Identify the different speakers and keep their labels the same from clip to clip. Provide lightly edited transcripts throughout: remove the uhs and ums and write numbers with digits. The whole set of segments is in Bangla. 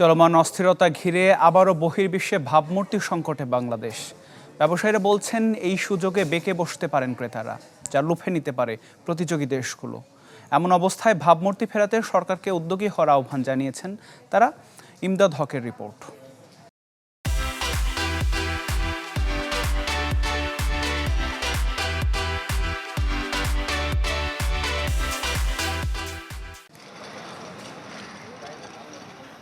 Speaker 1: চলমান অস্থিরতা ঘিরে আবারও বহির্বিশ্বে ভাবমূর্তি সংকটে বাংলাদেশ। ব্যবসায়ীরা বলছেন এই সুযোগে বেঁকে বসতে পারেন ক্রেতারা, যা লুফে নিতে পারে প্রতিযোগী দেশগুলো। এমন অবস্থায় ভাবমূর্তি ফেরাতে সরকারকে উদ্যোগী হওয়ার আহ্বান জানিয়েছেন তারা। ইমদাদ হকের রিপোর্ট।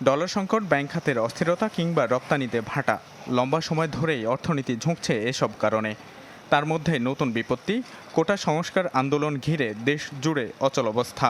Speaker 2: ডলার সংকট, ব্যাংক খাতের অস্থিরতা কিংবা রপ্তানিতে ভাটা, লম্বা সময় ধরেই অর্থনীতি ঝুঁকছে এসব কারণে। তার মধ্যে নতুন বিপত্তি, কোটা সংস্কার আন্দোলন ঘিরে দেশ জুড়ে অচল অবস্থা।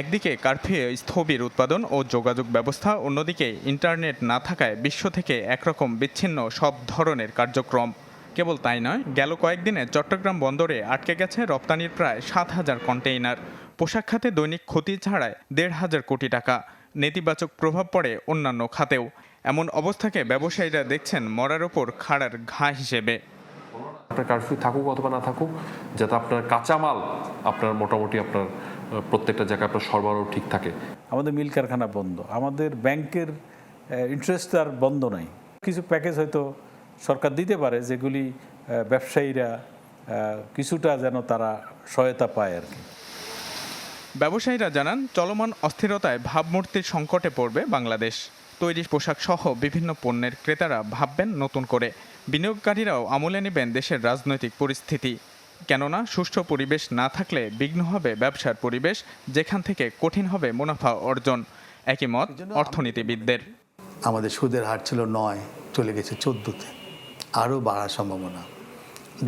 Speaker 2: একদিকে কারফিউ স্থবির উৎপাদন ও যোগাযোগ ব্যবস্থা, অন্যদিকে ইন্টারনেট না থাকায় বিশ্ব থেকে একরকম বিচ্ছিন্ন সব ধরনের কার্যক্রম। কেবল তাই নয়, গেল কয়েকদিনে চট্টগ্রাম বন্দরে আটকে গেছে রপ্তানির প্রায় 7,000 কন্টেইনার। পোশাক খাতে দৈনিক ক্ষতি ছাড়ায় 1,500 কোটি টাকা। নেতিবাচক প্রভাব পড়ে অন্যান্য খাতেও। এমন অবস্থাকে ব্যবসায়ীরা দেখছেন মরার ওপর খাড়ার ঘা হিসেবে।
Speaker 3: আপনার কারফিউ থাকুক অথবা না থাকুক, যাতে আপনার কাঁচামাল আপনার মোটামুটি আপনার প্রত্যেকটা জায়গায় আপনার সরবরাহ ঠিক থাকে।
Speaker 4: আমাদের মিল কারখানা বন্ধ, আমাদের ব্যাংকের ইন্টারেস্ট আর বন্ধ নাই। কিছু প্যাকেজ হয়তো সরকার দিতে পারে, যেগুলি ব্যবসায়ীরা কিছুটা যেন তারা সহায়তা পায় আর কি।
Speaker 2: ব্যবসায়ীরা জানান, চলমান অস্থিরতায় ভাবমূর্তির সংকটে পড়বে বাংলাদেশ। তৈরি পোশাক সহ বিভিন্ন পণ্যের ক্রেতারা ভাববেন নতুন করে। বিনিয়োগকারীরাও আমলে নেবেন দেশের রাজনৈতিক পরিস্থিতি। কেননা সুষ্ঠু পরিবেশ না থাকলে বিঘ্ন হবে ব্যবসার পরিবেশ, যেখান থেকে কঠিন হবে মুনাফা অর্জন। একই মত অর্থনীতিবিদদের।
Speaker 5: আমাদের সুদের হার ছিল 9, চলে গেছে 14-তে, আরও বাড়ার সম্ভাবনা।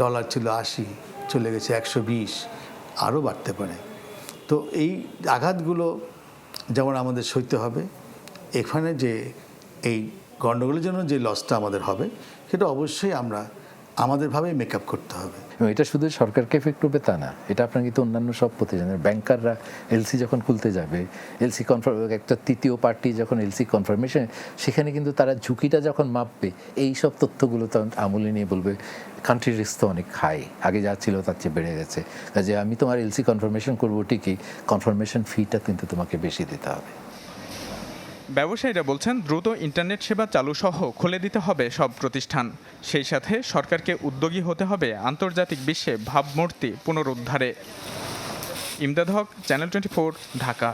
Speaker 5: ডলার ছিল 80, চলে গেছে 120, আরও বাড়তে পারে। তো এই আঘাতগুলো যেমন আমাদের সইতে হবে, এখানে যে এই গণ্ডগোলের জন্য যে লসটা আমাদের হবে, সেটা অবশ্যই আমরা আমাদেরভাবেই মেকআপ করতে হবে।
Speaker 6: এটা শুধু সরকারকে এফেক্ট করবে তা না, এটা আপনার কিন্তু অন্যান্য সব প্রতিষ্ঠানের ব্যাংকাররা এলসি যখন খুলতে যাবে, এলসি একটা তৃতীয় পার্টি যখন এলসি কনফার্মেশন, সেখানে কিন্তু তারা ঝুঁকিটা যখন মাপবে, এই সব তথ্যগুলো তখন আমলে নিয়ে বলবে কান্ট্রি রিস্ক তো অনেক হাই, আগে যা ছিল তার চেয়ে বেড়ে গেছে, কাজে আমি তোমার এলসি কনফার্মেশন করবো ঠিকই, কনফার্মেশন ফিটা কিন্তু তোমাকে বেশি দিতে হবে।
Speaker 2: ব্যবসায়ীরা বলছেন, দ্রুত ইন্টারনেট সেবা চালু সহ খুলে দিতে হবে সব প্রতিষ্ঠান। সেই সাথে সরকারকে উদ্যোগী হতে হবে আন্তর্জাতিক বিশ্বে ভাবমূর্তি পুনরুদ্ধারে। ইমদাদ হক, চ্যানেল 24, ঢাকা।